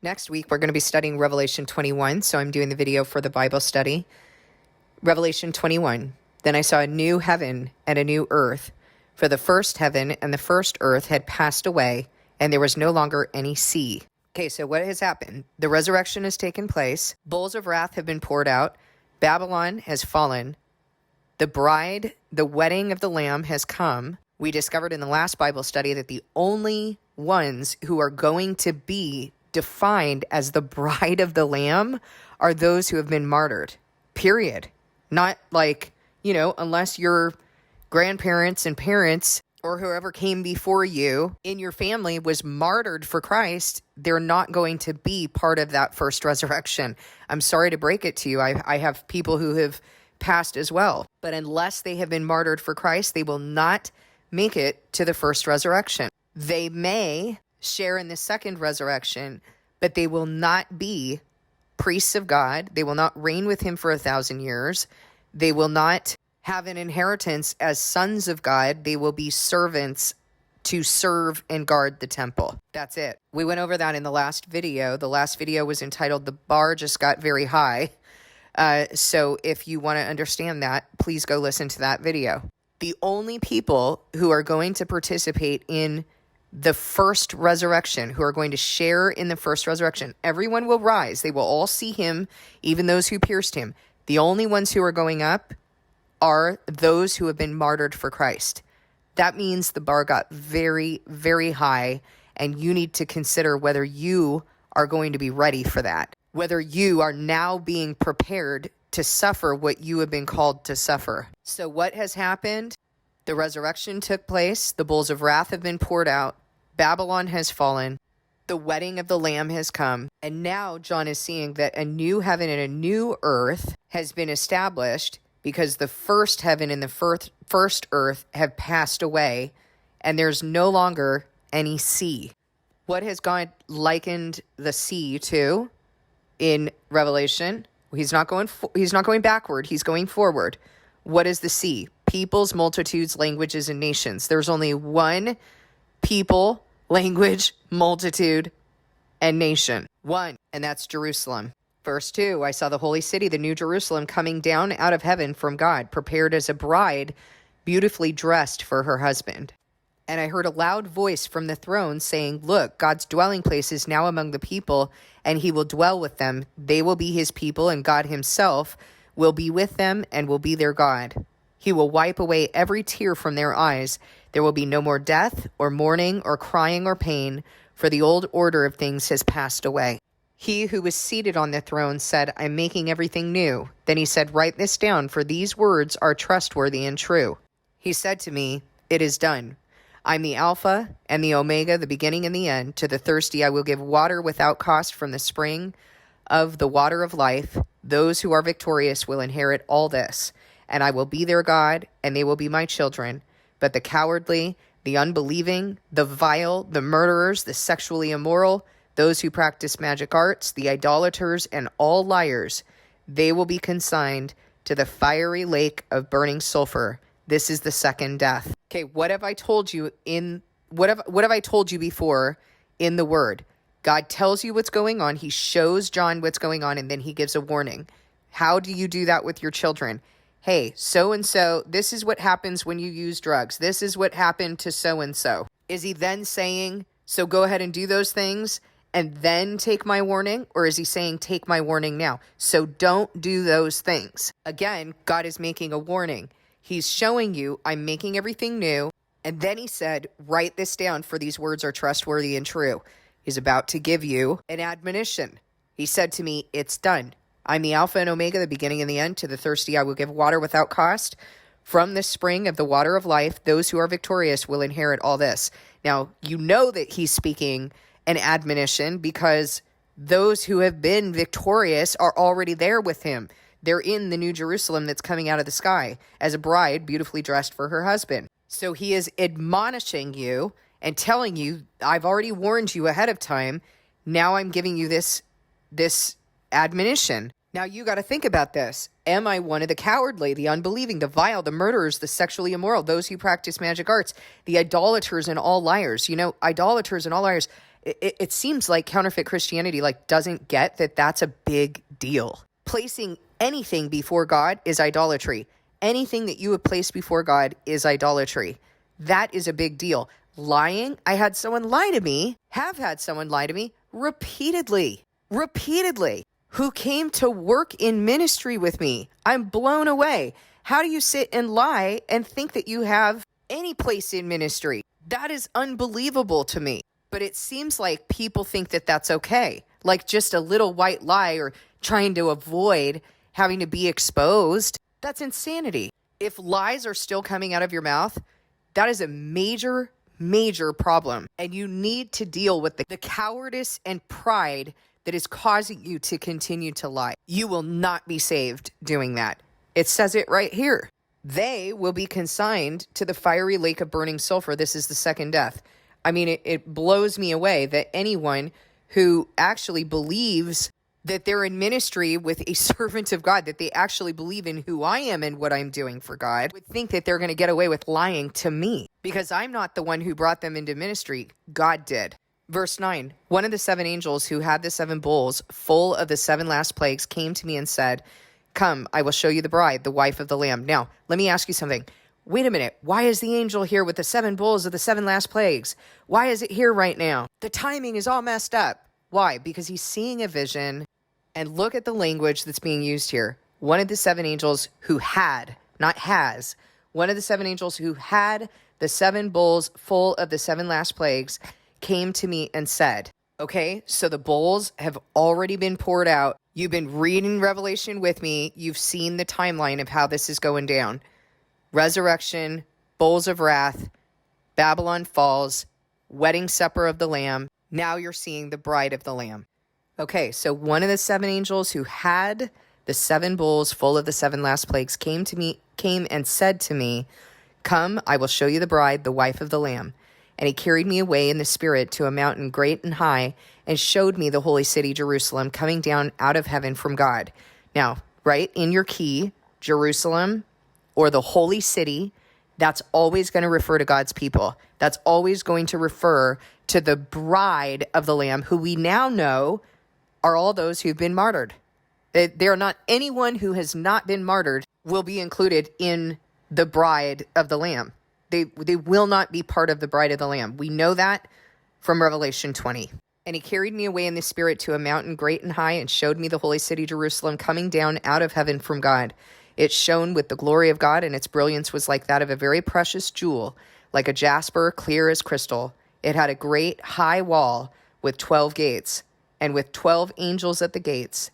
Next week, we're going to be studying Revelation 21, so I'm doing the video for the Bible study. Revelation 21. Then I saw a new heaven and a new earth, for the first heaven and the first earth had passed away, and there was no longer any sea. Okay, so what has happened? The resurrection has taken place. Bowls of wrath have been poured out. Babylon has fallen. The bride, the wedding of the Lamb has come. We discovered in the last Bible study that the only ones who are going to be defined as the bride of the Lamb are those who have been martyred, period. Not like, unless your grandparents and parents or whoever came before you in your family was martyred for Christ, they're not going to be part of that first resurrection. I'm sorry to break it to you. I have people who have passed as well. But unless they have been martyred for Christ, they will not make it to the first resurrection. They may share in the second resurrection, but they will not be priests of God. They will not reign with him for 1,000 years. They will not have an inheritance as sons of God. They will be servants to serve and guard the temple. That's it. We went over that in the last video. The last video was entitled "The Bar Just Got Very High." So if you want to understand that, please go listen to that video. The only people who are going to participate in the first resurrection, who are going to share in the first resurrection, everyone will rise. They will all see him, even those who pierced him. The only ones who are going up are those who have been martyred for Christ. That means the bar got very, very high, and you need to consider whether you are going to be ready for that, whether you are now being prepared to suffer what you have been called to suffer. So what has happened? The resurrection took place. The bowls of wrath have been poured out. Babylon has fallen. The wedding of the Lamb has come. And now John is seeing that a new heaven and a new earth has been established, because the first heaven and the first earth have passed away, and there's no longer any sea. What has God likened the sea to in Revelation? He's not going backward. He's going forward. What is the sea? Peoples, multitudes, languages, and nations. There's only one people, language, multitude, and nation. One, and that's Jerusalem. Verse 2, I saw the holy city, the new Jerusalem, coming down out of heaven from God, prepared as a bride, beautifully dressed for her husband. And I heard a loud voice from the throne saying, look, God's dwelling place is now among the people, and he will dwell with them. They will be his people, and God himself will be with them and will be their God. He will wipe away every tear from their eyes. There will be no more death or mourning or crying or pain, for the old order of things has passed away. He who was seated on the throne said, I'm making everything new. Then he said, write this down, for these words are trustworthy and true. He said to me, it is done. I'm the Alpha and the Omega, the beginning and the end. To the thirsty I will give water without cost from the spring of the water of life. Those who are victorious will inherit all this, and I will be their God, and they will be my children. But the cowardly, the unbelieving, the vile, the murderers, the sexually immoral, those who practice magic arts, the idolaters, and all liars, they will be consigned to the fiery lake of burning sulfur. This is the second death. Okay, what have I told you what have I told you before in the word? God tells you what's going on. He shows John what's going on, and then he gives a warning. How do you do that with your children? Hey, so-and-so, this is what happens when you use drugs. This is what happened to so-and-so. Is he then saying, so go ahead and do those things and then take my warning? Or is he saying, take my warning now? So don't do those things. Again, God is making a warning. He's showing you, I'm making everything new. And then he said, write this down, for these words are trustworthy and true. He's about to give you an admonition. He said to me, it's done. I'm the Alpha and Omega, the beginning and the end. To the thirsty I will give water without cost. From the spring of the water of life, those who are victorious will inherit all this. Now, you know that he's speaking an admonition, because those who have been victorious are already there with him. They're in the new Jerusalem that's coming out of the sky as a bride beautifully dressed for her husband. So he is admonishing you and telling you, I've already warned you ahead of time. Now I'm giving you this admonition. Now you got to think about this. Am I one of the cowardly, the unbelieving, the vile, the murderers, the sexually immoral, those who practice magic arts, the idolaters and all liars? Idolaters and all liars. It seems like counterfeit Christianity like doesn't get that that's a big deal. Placing anything before God is idolatry. Anything that you have placed before God is idolatry. That is a big deal. Lying, I had someone lie to me, have had someone lie to me repeatedly, who came to work in ministry with me. I'm blown away. How do you sit and lie and think that you have any place in ministry? That is unbelievable to me. But it seems like people think that that's okay. Like just a little white lie or trying to avoid having to be exposed. That's insanity. If lies are still coming out of your mouth, that is a major problem. And you need to deal with the cowardice and pride that is causing you to continue to lie. You will not be saved doing that. It says it right here. They will be consigned to the fiery lake of burning sulfur. This is the second death. I mean, it blows me away that anyone who actually believes that they're in ministry with a servant of God, that they actually believe in who I am and what I'm doing for God, would think that they're going to get away with lying to me because I'm not the one who brought them into ministry. God did. Verse 9, one of the 7 angels who had the 7 bowls full of the 7 last plagues came to me and said, "Come, I will show you the bride, the wife of the Lamb." Now, let me ask you something. Wait a minute. Why is the angel here with the 7 bowls of the 7 last plagues? Why is it here right now? The timing is all messed up. Why? Because he's seeing a vision. And look at the language that's being used here. One of the 7 angels who had, not has, one of the 7 angels who had the 7 bowls full of the 7 last plagues came to me and said, okay, so the bowls have already been poured out. You've been reading Revelation with me. You've seen the timeline of how this is going down. Resurrection, bowls of wrath, Babylon falls, wedding supper of the Lamb. Now you're seeing the bride of the Lamb. Okay, so one of the 7 angels who had the 7 bowls full of the 7 last plagues came and said to me, "Come, I will show you the bride, the wife of the Lamb." And he carried me away in the spirit to a mountain great and high and showed me the holy city, Jerusalem, coming down out of heaven from God. Now, right in your key, Jerusalem or the holy city, that's always going to refer to God's people. That's always going to refer to the bride of the Lamb, who we now know are all those who've been martyred. They are not anyone who has not been martyred will be included in the bride of the Lamb. They will not be part of the bride of the Lamb. We know that from Revelation 20. And he carried me away in the spirit to a mountain great and high and showed me the holy city, Jerusalem, coming down out of heaven from God. It shone with the glory of God, and its brilliance was like that of a very precious jewel, like a jasper, clear as crystal. It had a great high wall with 12 gates, and with 12 angels at the gates.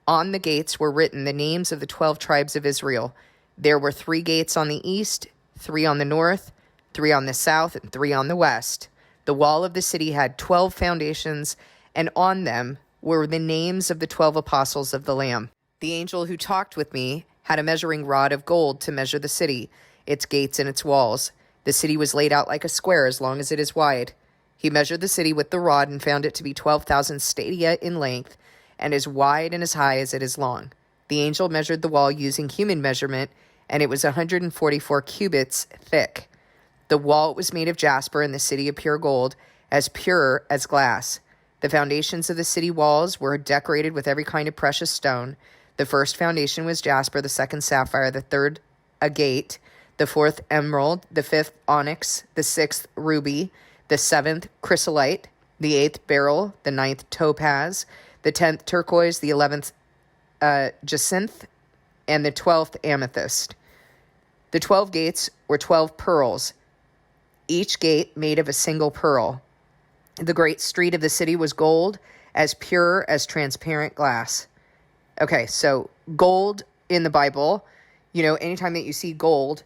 On the gates were written the names of the 12 tribes of Israel. There were 3 gates on the east, 3 on the north, 3 on the south, and 3 on the west. The wall of the city had 12 foundations, and on them were the names of the 12 apostles of the Lamb. The angel who talked with me had a measuring rod of gold to measure the city, its gates and its walls. The city was laid out like a square as long as it is wide. He measured the city with the rod and found it to be 12,000 stadia in length and as wide and as high as it is long. The angel measured the wall using human measurement, and it was 144 cubits thick. The wall was made of jasper and the city of pure gold, as pure as glass. The foundations of the city walls were decorated with every kind of precious stone. The first foundation was jasper, the second sapphire, the third agate, the fourth emerald, the fifth onyx, the sixth ruby, the 7th chrysolite, the 8th beryl, the 9th topaz, the 10th turquoise, the 11th jacinth, and the 12th amethyst. The 12 gates were 12 pearls, each gate made of a single pearl. The great street of the city was gold, as pure as transparent glass. Okay, so gold in the Bible, anytime that you see gold,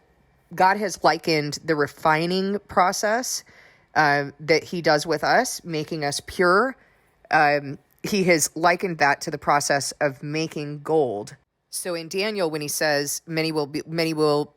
God has likened the refining process that he does with us, making us pure. He has likened that to the process of making gold. So in Daniel, when he says many will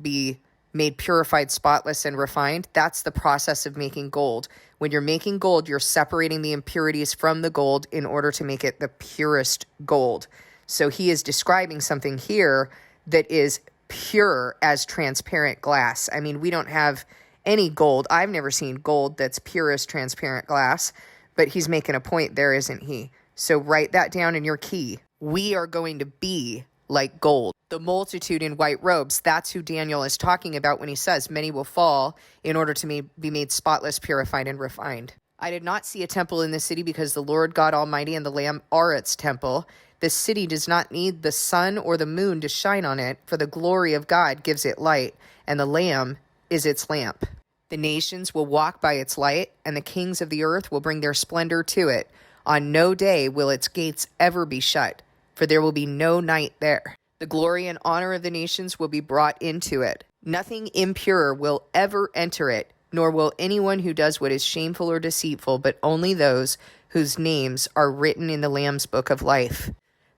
be made purified, spotless, and refined, that's the process of making gold. When you're making gold, you're separating the impurities from the gold in order to make it the purest gold. So he is describing something here that is pure as transparent glass. I mean, we don't have any gold. I've never seen gold that's pure as transparent glass, But he's making a point there, isn't he? So write that down in your key. We are going to be like gold. The multitude in white robes, that's who Daniel is talking about when he says, many will fall in order to be made spotless, purified, and refined. I did not see a temple in the city because the Lord God Almighty and the Lamb are its temple. The city does not need the sun or the moon to shine on it, for the glory of God gives it light, and the Lamb is its lamp. The nations will walk by its light, and the kings of the earth will bring their splendor to it. On no day will its gates ever be shut, for there will be no night there. The glory and honor of the nations will be brought into it. Nothing impure will ever enter it, nor will anyone who does what is shameful or deceitful, but only those whose names are written in the Lamb's book of life.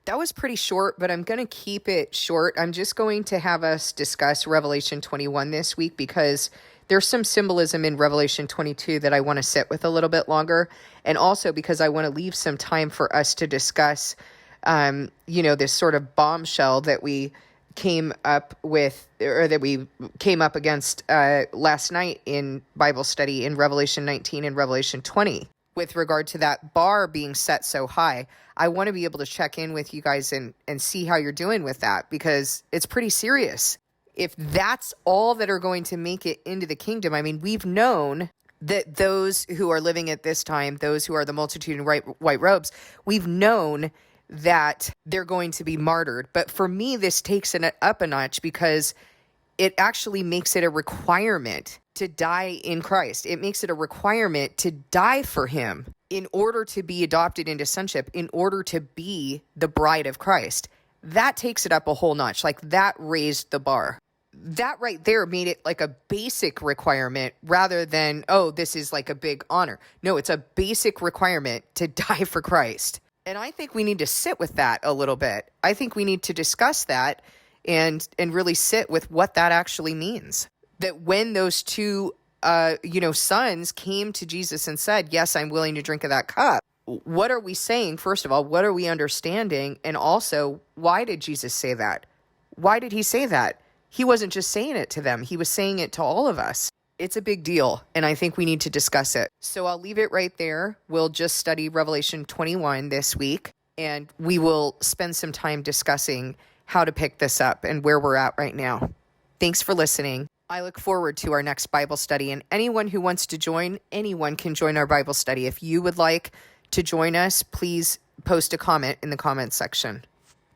That was pretty short, but I'm going to keep it short. I'm just going to have us discuss Revelation 21 this week because there's some symbolism in Revelation 22 that I want to sit with a little bit longer, and also because I want to leave some time for us to discuss this sort of bombshell that we came up with, or that we came up against last night in Bible study in Revelation 19 and Revelation 20 with regard to that bar being set so high. I want to be able to check in with you guys and see how you're doing with that, because it's pretty serious. If that's all that are going to make it into the kingdom, I mean, we've known that those who are living at this time, those who are the multitude in white robes, we've known that they're going to be martyred. But for me, this takes it up a notch because it actually makes it a requirement to die in Christ. It makes it a requirement to die for him in order to be adopted into sonship, in order to be the bride of Christ. That takes it up a whole notch. Like, that raised the bar. That right there made it like a basic requirement rather than, oh, this is like a big honor. No, it's a basic requirement to die for Christ. And I think we need to sit with that a little bit. I think we need to discuss that and really sit with what that actually means. That when those two, sons came to Jesus and said, yes, I'm willing to drink of that cup. What are we saying? First of all, what are we understanding? And also, why did Jesus say that? Why did he say that? He wasn't just saying it to them. He was saying it to all of us. It's a big deal, and I think we need to discuss it. So I'll leave it right there. We'll just study Revelation 21 this week, and we will spend some time discussing how to pick this up and where we're at right now. Thanks for listening. I look forward to our next Bible study, and anyone who wants to join, anyone can join our Bible study. If you would like to join us, please post a comment in the comment section.